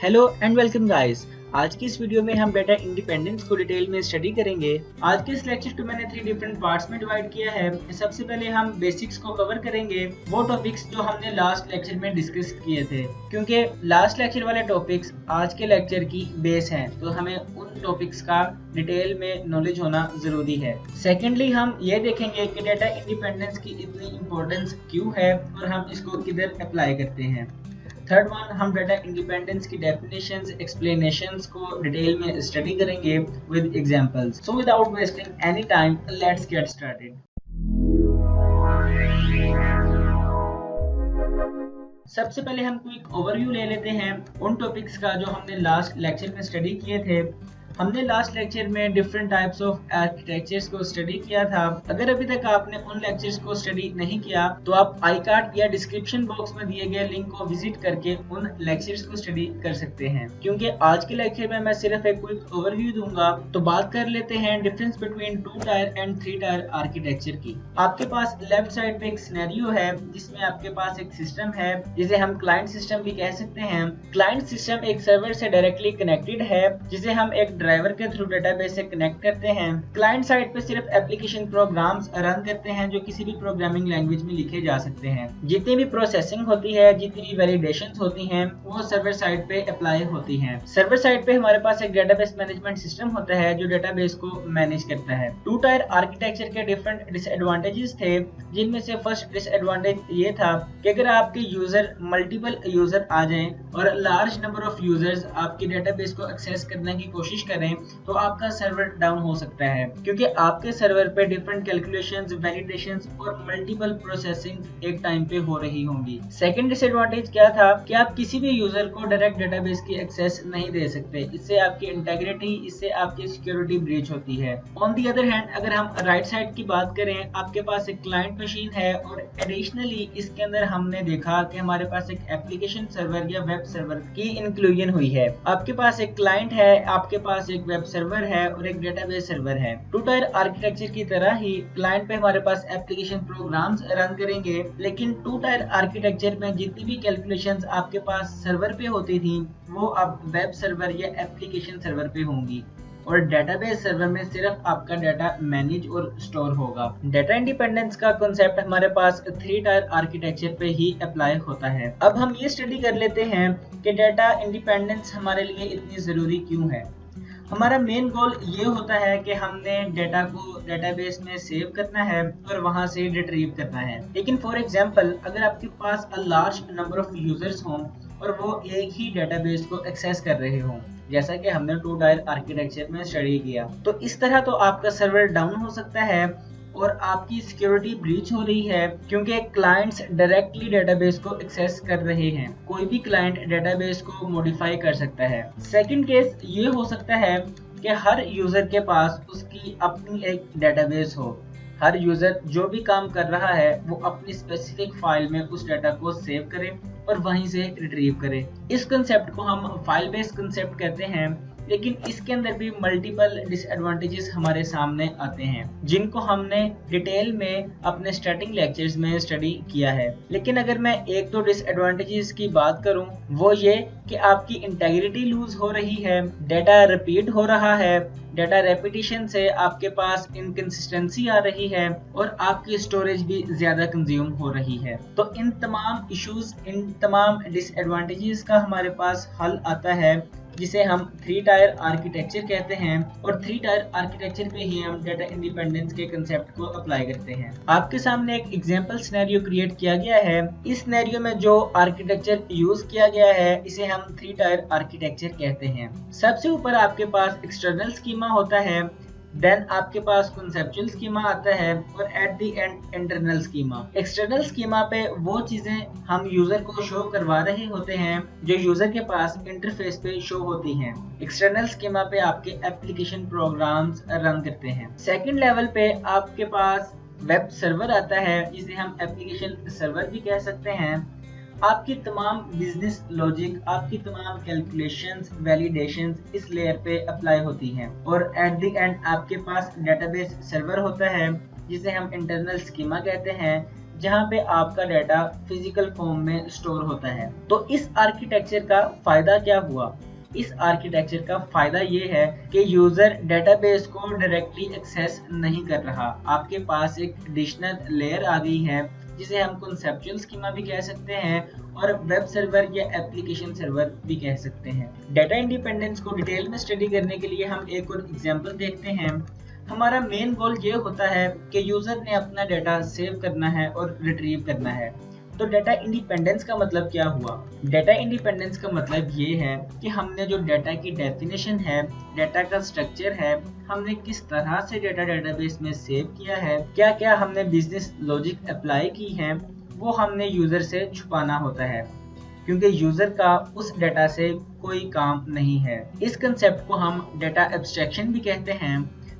Hello and welcome guys. आज की इस वीडियो में हम डेटा इंडिपेंडेंस को डिटेल में स्टडी करेंगे। आज के इस लेक्चर को मैंने 3 डिफरेंट पार्ट्स में डिवाइड किया है। सबसे पहले हम बेसिक्स को कवर करेंगे, वो टॉपिक्स जो हमने लास्ट लेक्चर में डिस्कस किए थे, क्योंकि लास्ट लेक्चर वाले टॉपिक्स आज के लेक्चर की बेस हैं, तो हमें उन टॉपिक्स का डिटेल में नॉलेज होना जरूरी है। सेकेंडली हम ये देखेंगे कि डेटा इंडिपेंडेंस की इतनी इंपॉर्टेंस क्यों है और हम इसको किधर अप्लाई करते हैं। थर्ड वन, हम डेटा इंडिपेंडेंस की डेफिनेशंस, एक्सप्लेनेशंस को डिटेल में स्टडी करेंगे with examples. So without wasting any time, let's get started. सबसे पहले हम क्विक ओवरव्यू ले लेते हैं उन टॉपिक्स का जो हमने लास्ट लेक्चर में स्टडी किए थे। हमने लास्ट लेक्चर में डिफरेंट टाइप्स ऑफ आर्किटेक्चर्स को स्टडी किया था। अगर अभी तक आपने उन लेक्चर्स को स्टडी नहीं किया तो आप आई कार्ड या डिस्क्रिप्शन बॉक्स में दिए गए लिंक को विजिट करके उन लेक्चर्स को स्टडी कर सकते हैं। क्योंकि आज के लेक्चर में मैं सिर्फ एक क्विक ओवरव्यू दूंगा, तो बात कर लेते हैं difference between 2 tyre and 3 tier architecture की। आपके पास लेफ्ट साइड पे एक सिनेरियो है जिसमें आपके पास एक सिस्टम है जिसे हम क्लाइंट सिस्टम भी कह सकते हैं। क्लाइंट सिस्टम एक सर्वर से डायरेक्टली कनेक्टेड है जिसे हम एक ड्राइवर के थ्रू डेटाबेस से कनेक्ट करते हैं। क्लाइंट साइड पे सिर्फ एप्लीकेशन प्रोग्राम्स रन करते हैं जो किसी भी प्रोग्रामिंग लैंग्वेज में लिखे जा सकते हैं। जितनी भी प्रोसेसिंग होती है, जितनी भी वैलिडेशंस होती हैं, वो सर्वर साइड पे अप्लाई होती हैं। सर्वर साइड पे हमारे पास एक डेटाबेस मैनेजमेंट सिस्टम होता है जो डेटाबेस को मैनेज करता है। 2 टायर आर्किटेक्चर के डिफरेंट डिसएडवांटेजेस थे, जिनमें से फर्स्ट डिसएडवांटेज ये था कि अगर आपके यूजर मल्टीपल यूजर आ जाएं और लार्ज नंबर ऑफ यूजर्स आपके डेटाबेस को एक्सेस करने की कोशिश करें तो आपका सर्वर डाउन हो सकता है, क्योंकि आपके सर्वर पे डिफरेंट कैलकुलेशंस, वैलिडेशंस और मल्टीपल प्रोसेसिंग एक टाइम पे हो रही होंगी। सेकंड डिसएडवांटेज क्या था कि आप किसी भी यूजर को डायरेक्ट डेटाबेस की एक्सेस नहीं दे सकते। इससे आपकी इंटीग्रिटी, इससे आपकी सिक्योरिटी ब्रीच होती है। ऑन दी अदर हैंड, अगर हम राइट साइड की बात करें, आपके पास एक क्लाइंट मशीन है और एडिशनली इसके अंदर हमने देखा कि हमारे पास एक एप्लीकेशन सर्वर या वेब सर्वर की इंक्लूजन हुई है। आपके पास एक क्लाइंट है, आपके पास एक वेब सर्वर है और एक डेटाबेस सर्वर है। 2 टायर आर्किटेक्चर की तरह ही क्लाइंट पे हमारे पास एप्लीकेशन प्रोग्राम्स रन करेंगे, लेकिन 2 टायर आर्किटेक्चर में जितनी भी कैलकुलेशंस आपके पास सर्वर पे होती थी वो अब वेब सर्वर या एप्लीकेशन सर्वर पे होंगी और डेटाबेस सर्वर में सिर्फ आपका डाटा मैनेज और स्टोर होगा। डाटा इंडिपेंडेंस का कॉन्सेप्ट हमारे पास 3 टायर आर्किटेक्चर पे ही अप्लाई होता है। अब हम ये स्टडी कर लेते हैं कि डाटा इंडिपेंडेंस हमारे लिए इतनी जरूरी क्यों है। हमारा मेन गोल ये होता है कि हमने डेटा को डेटाबेस में सेव करना है और वहां से रिट्रीव करना है। लेकिन फॉर एग्जांपल, अगर आपके पास a large number of users हों और वो एक ही डेटाबेस को एक्सेस कर रहे हों, जैसा कि हमने 2 टायर आर्किटेक्चर में स्टडी किया, तो इस तरह तो आपका सर्वर डाउन हो सकता है और आपकी सिक्योरिटी ब्रीच हो रही है, क्योंकि क्लाइंट्स डायरेक्टली डेटाबेस को एक्सेस कर रहे हैं। कोई भी क्लाइंट डेटाबेस को मॉडिफाई कर सकता है। सेकंड केस ये हो सकता है कि हर यूजर के पास उसकी अपनी एक डेटाबेस हो। हर यूजर जो भी काम कर रहा है वो अपनी स्पेसिफिक फाइल में उस डाटा को सेव करे और वहीं से रिट्रीव करे। इस कंसेप्ट को हम फाइल बेस्ड कंसेप्ट कहते हैं, लेकिन इसके अंदर भी मल्टीपल डिसएडवांटेजेस हमारे सामने आते हैं, जिनको हमने डिटेल में अपने स्टार्टिंग लेक्चर्स में स्टडी किया है। लेकिन अगर मैं एक दो डिसएडवांटेजेस की बात करूं, वो ये कि आपकी इंटीग्रिटी लूज हो रही है, डाटा रिपीट हो रहा है, डाटा रेपिटेशन से आपके पास इनकंसिस्टेंसी आ रही है और आपकी स्टोरेज भी ज्यादा कंज्यूम हो रही है। तो इन तमाम इश्यूज, इन तमाम डिसएडवांटेजेस का हमारे पास हल आता है, जिसे हम 3 टायर आर्किटेक्चर कहते हैं, और 3 टायर आर्किटेक्चर पे ही हम डाटा इंडिपेंडेंस के कंसेप्ट को अप्लाई करते हैं। आपके सामने एक एग्जांपल सिनेरियो क्रिएट किया गया है। इस सिनेरियो में जो आर्किटेक्चर यूज किया गया है इसे हम 3 टायर आर्किटेक्चर कहते हैं। सबसे ऊपर आपके पास एक्सटर्नल स्कीमा होता है, देन आपके पास कॉन्सेप्चुअल स्कीमा आता है और at the end internal schema. External schema पे वो चीजें हम यूजर को शो करवा रहे होते हैं जो यूजर के पास इंटरफेस पे शो होती हैं। एक्सटर्नल स्कीमा पे आपके एप्लीकेशन प्रोग्राम्स रन करते हैं। सेकंड लेवल पे आपके पास वेब सर्वर आता है, जिसे हम एप्लीकेशन सर्वर भी कह सकते हैं। आपकी तमाम बिजनेस लॉजिक, आपकी तमाम कैलकुलेशंस, वैलिडेशंस इस लेयर पे अप्लाई होती हैं। और एट द एंड आपके पास डेटाबेस सर्वर होता है जिसे हम इंटरनल स्कीमा कहते हैं, जहां पे आपका डाटा फिजिकल फॉर्म में स्टोर होता है। तो इस आर्किटेक्चर का फायदा क्या हुआ? इस आर्किटेक्चर का फायदा ये है कि यूजर डेटाबेस को डायरेक्टली एक्सेस नहीं कर रहा। आपके पास एक एडिशनल लेयर आ गई है जिसे हम कॉन्सेप्चुअल स्कीमा भी कह सकते हैं और वेब सर्वर या एप्लीकेशन सर्वर भी कह सकते हैं। डाटा इंडिपेंडेंस को डिटेल में स्टडी करने के लिए हम एक और एग्जांपल देखते हैं। हमारा मेन गोल ये होता है कि यूजर ने अपना डाटा सेव करना है और रिट्रीव करना है। तो डाटा इंडिपेंडेंस का मतलब क्या हुआ? डाटा इंडिपेंडेंस का मतलब ये है कि हमने जो डाटा की डेफिनेशन है, डाटा का स्ट्रक्चर है, हमने किस तरह से डाटा डेटाबेस में सेव किया है, क्या क्या हमने बिजनेस लॉजिक अप्लाई की है, वो हमने यूजर से छुपाना होता है, क्योंकि यूजर का उस डाटा से कोई काम नहीं है। इस कंसेप्ट को हम डाटा एब्स्ट्रैक्शन भी कहते हैं।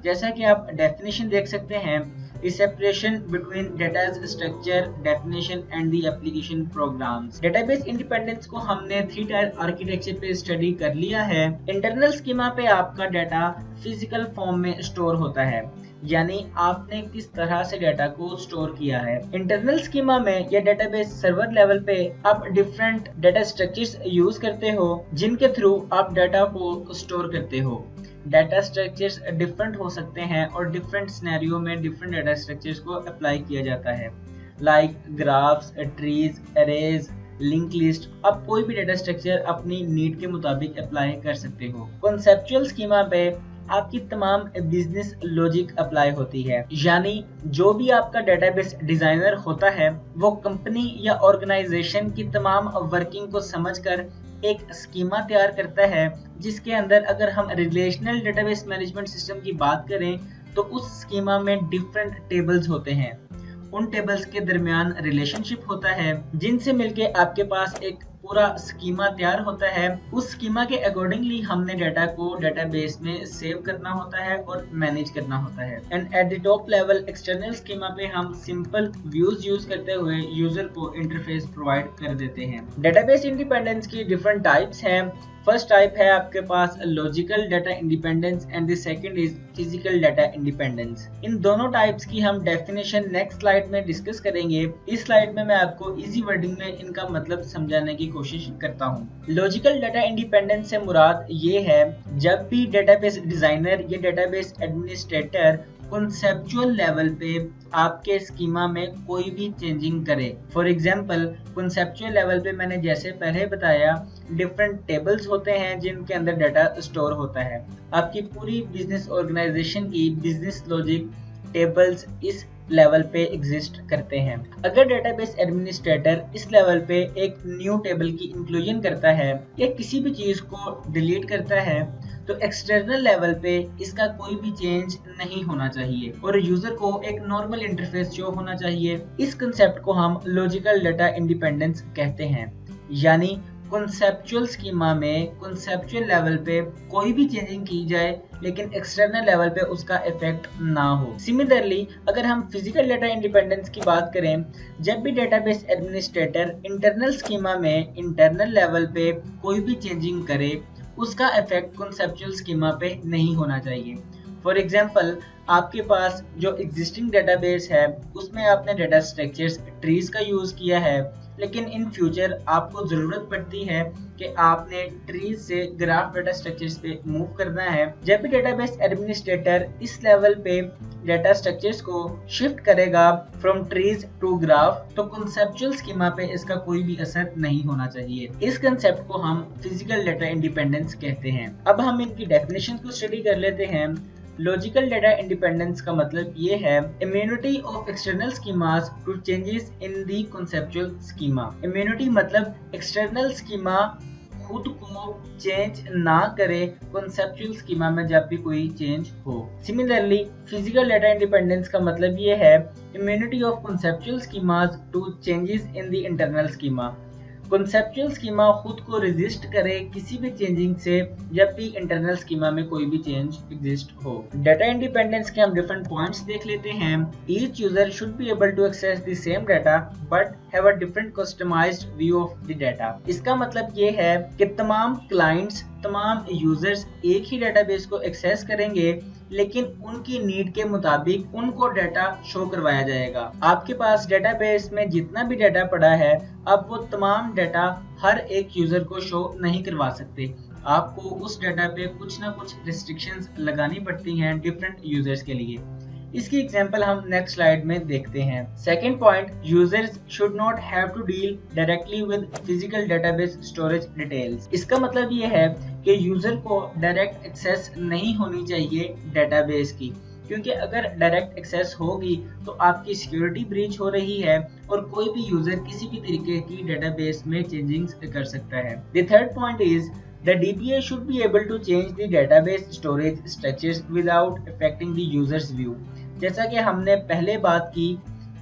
जैसा कि आप डेफिनेशन देख सकते हैं, separation between data's structure, definition and the application programs. Database independence को हमने 3 टायर आर्किटेक्चर पे स्टडी कर लिया है। इंटरनल स्कीमा पे आपका डाटा फिजिकल फॉर्म में स्टोर होता है, यानी आपने किस तरह से डाटा को स्टोर किया है। इंटरनल स्कीमा में या डेटाबेस सर्वर लेवल पे आप डिफरेंट डाटा स्ट्रक्चर्स यूज करते हो जिनके थ्रू आप डाटा को स्टोर करते हो। डाटा स्ट्रक्चर्स डिफरेंट हो सकते हैं और डिफरेंट सिनेरियो में डिफरेंट डाटा स्ट्रक्चर्स को अप्लाई किया जाता है, like graphs, trees, arrays, link list. आप कोई भी डाटा स्ट्रक्चर अपनी नीड के मुताबिक अप्लाई कर सकते हो। कॉन्सेप्चुअल स्कीमा पे आपकी तमाम बिजनेस लॉजिक अप्लाई होती है, यानी जो भी आपका डेटाबेस डिजाइनर होता है वो कंपनी या ऑर्गेनाइजेशन की तमाम वर्किंग को समझकर एक स्कीमा तैयार करता है, जिसके अंदर अगर हम रिलेशनल डेटाबेस मैनेजमेंट सिस्टम की बात करें तो उस स्कीमा में डिफरेंट टेबल्स होते हैं। उन टेबल्स के दरमियान रिलेशनशिप होता है जिनसे मिलके आपके पास एक पूरा स्कीमा तैयार होता है। उस स्कीमा के अकॉर्डिंगली हमने डाटा को डेटाबेस में सेव करना होता है और मैनेज करना होता है। And at the top level external schema पे हम सिंपल व्यूज यूज करते हुए यूजर को इंटरफेस प्रोवाइड कर देते हैं। डेटाबेस इंडिपेंडेंस की डिफरेंट टाइप्स हैं। फर्स्ट टाइप है आपके पास logical data independence and the second is physical data independence. इन दोनों टाइप्स की हम डेफिनेशन नेक्स्ट स्लाइड में डिस्कस करेंगे। इस स्लाइड में मैं आपको इजी वर्डिंग में इनका मतलब समझाने की कोशिश करता हूँ। लॉजिकल डाटा इंडिपेंडेंस से मुराद ये है जब भी डेटाबेस डिजाइनर या डेटाबेस एडमिनिस्ट्रेटर कॉन्सेप्चुअल लेवल पे आपके स्कीमा में कोई भी चेंजिंग करे। फॉर एग्जांपल कॉन्सेप्चुअल लेवल पे मैंने जैसे पहले बताया डिफरेंट टेबल्स होते हैं जिनके अंदर डाटा स्टोर होता है। आपकी पूरी बिजनेस ऑर्गेनाइजेशन की बिजनेस लॉजिक टेबल्स इस लेवल पे एग्जिस्ट करते हैं। अगर डेटाबेस एडमिनिस्ट्रेटर इस लेवल पे एक न्यू टेबल की इंक्लूजन करता है या किसी भी चीज को डिलीट करता है तो एक्सटर्नल लेवल पे इसका कोई भी चेंज नहीं होना चाहिए और यूजर को एक नॉर्मल इंटरफेस शो होना चाहिए। इस कंसेप्ट को हम लॉजिकल डाटा इंडिपेंडेंस कहते हैं, यानी कॉन्सेप्चुअल स्कीमा में कॉन्सेप्चुअल लेवल पे कोई भी चेंजिंग की जाए लेकिन एक्सटर्नल लेवल पे उसका इफेक्ट ना हो। सिमिलरली अगर हम फिजिकल डाटा इंडिपेंडेंस की बात करें, जब भी डेटाबेस एडमिनिस्ट्रेटर इंटरनल स्कीमा में इंटरनल लेवल पे कोई भी चेंजिंग करे उसका इफेक्ट कॉन्सेप्चुअल स्कीमा पे नहीं होना चाहिए। फॉर एग्जांपल आपके पास जो एग्जिस्टिंग डेटाबेस है उसमें आपने डाटा स्ट्रक्चर्स ट्रीज का यूज किया है, लेकिन इन फ्यूचर आपको जरूरत पड़ती है कि आपने ट्रीज से ग्राफ डाटा स्ट्रक्चर्स पे मूव करना है। जब भी डेटाबेस एडमिनिस्ट्रेटर इस लेवल पे डाटा स्ट्रक्चर्स को शिफ्ट करेगा फ्रॉम ट्रीज टू ग्राफ तो कॉन्सेप्चुअल स्कीमा पे इसका कोई भी असर नहीं होना चाहिए। इस कंसेप्ट को हम फिजिकल डाटा इंडिपेंडेंस कहते हैं। अब हम इनकी डेफिनेशन को स्टडी कर लेते हैं। लॉजिकल डाटा इंडिपेंडेंस का मतलब ये है immunity of external schemas to changes in the conceptual schema. Immunity मतलब एक्सटर्नल स्कीमा खुद को चेंज ना करे कॉन्सेप्चुअल स्कीमा में जब भी कोई चेंज हो। सिमिलरली फिजिकल डाटा इंडिपेंडेंस का मतलब ये है immunity of conceptual schemas to changes in the internal schema. Conceptual schema खुद को रेजिस्ट करे किसी भी चेंजिंग से जब भी इंटरनल स्कीमा में कोई भी चेंज एग्जिस्ट हो। डाटा इंडिपेंडेंस के हम डिफरेंट पॉइंट्स देख लेते हैं। Each user should be able to access the same data but have a different customised view of the data. इसका मतलब ये है कि तमाम क्लाइंट्स, तमाम यूजर्स एक ही डेटाबेस को एक्सेस करेंगे, लेकिन उनकी नीड के मुताबिक उनको डाटा शो करवाया जाएगा। आपके पास डेटाबेस में जितना भी डाटा पड़ा है, अब वो तमाम डाटा हर एक यूजर को शो नहीं करवा सकते। आपको उस डाटा पे कुछ ना कुछ रिस्ट्रिक्शंस लगानी पड़ती हैं डिफरेंट यूजर्स के लिए। इसकी एग्जांपल हम नेक्स्ट स्लाइड में देखते हैं। Second point, users should not have to deal directly with physical database storage details. इसका मतलब ये है कि यूजर को डायरेक्ट एक्सेस नहीं होनी चाहिए डेटाबेस की, क्योंकि अगर डायरेक्ट एक्सेस होगी तो आपकी सिक्योरिटी ब्रीच हो रही है और कोई भी यूजर किसी भी तरीके की डेटाबेस में चेंजिंग्स कर सकता है। The third point is the DBA should be able to change the database storage structures without affecting the user's view। जैसा कि हमने पहले बात की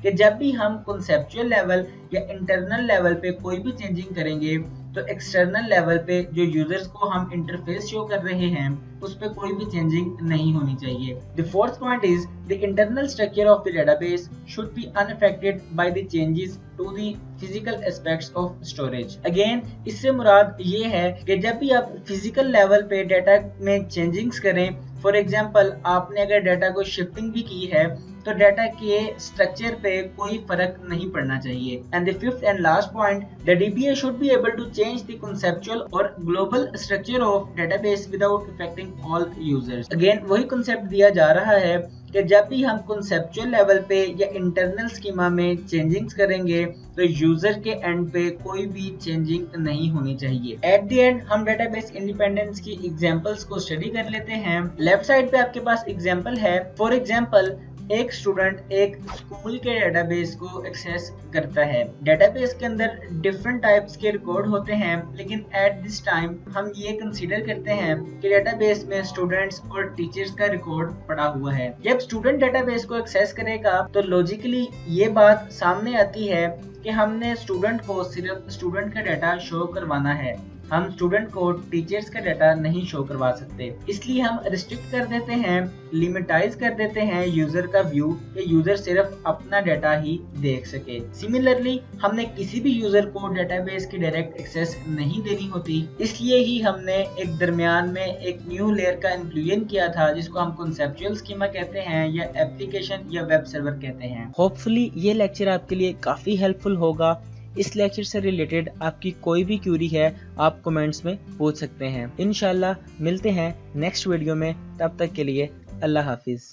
कि जब भी हम कॉन्सेप्चुअल लेवल या इंटरनल लेवल पे कोई भी चेंजिंग करेंगे तो एक्सटर्नल लेवल पे जो यूजर्स को हम इंटरफेस शो कर रहे हैं उस पे कोई भी चेंजिंग नहीं होनी चाहिए। The fourth point is the internal structure of the database should be unaffected by the changes to the physical aspects of storage. Again इससे मुराद ये है कि जब भी आप फिजिकल लेवल पे डाटा में चेंजिंग्स करें, फॉर एग्जांपल आपने अगर डाटा को शिफ्टिंग भी की है तो डाटा के स्ट्रक्चर पे कोई फर्क नहीं पड़ना चाहिए। And the fifth and last point, the DBA should be able to change the conceptual और global structure of database without affecting all users. Again वही कॉन्सेप्ट दिया जा रहा है कि जब भी हम कॉन्सेप्चुअल लेवल पे या इंटरनल स्कीमा में चेंजिंग्स करेंगे तो यूजर के एंड पे कोई भी चेंजिंग नहीं होनी चाहिए। एट द एंड हम डेटाबेस इंडिपेंडेंस की एग्जांपल्स को स्टडी कर लेते हैं। लेफ्ट साइड पे आपके पास एग्जांपल है। फॉर एग्जांपल एक स्टूडेंट एक स्कूल के डेटाबेस को एक्सेस करता है। डेटाबेस के अंदर डिफरेंट टाइप्स के रिकॉर्ड होते हैं, लेकिन एट दिस टाइम हम ये कंसीडर करते हैं कि डेटाबेस में स्टूडेंट्स और टीचर्स का रिकॉर्ड पड़ा हुआ है। जब स्टूडेंट डेटाबेस को एक्सेस करेगा तो लॉजिकली ये बात सामने आती है कि हमने स्टूडेंट को सिर्फ स्टूडेंट का डाटा शो करवाना है, हम स्टूडेंट को टीचर्स का डाटा नहीं शो करवा सकते। इसलिए हम रिस्ट्रिक्ट कर देते हैं, लिमिटाइज कर देते हैं यूजर का व्यू कि यूजर सिर्फ अपना डाटा ही देख सके। सिमिलरली हमने किसी भी यूजर को डेटाबेस की डायरेक्ट एक्सेस नहीं देनी होती, इसलिए ही हमने एक दरमियान में एक न्यू लेयर का इंक्लूजन किया था जिसको हम कॉन्सेप्चुअल स्कीमा कहते हैं या एप्लीकेशन या वेब सर्वर कहते हैं। होपफुली ये लेक्चर आपके लिए काफी हेल्पफुल होगा। इस लेक्चर से रिलेटेड आपकी कोई भी क्यूरी है आप कमेंट्स में पूछ सकते हैं। इंशाल्लाह मिलते हैं नेक्स्ट वीडियो में, तब तक के लिए अल्लाह हाफिज।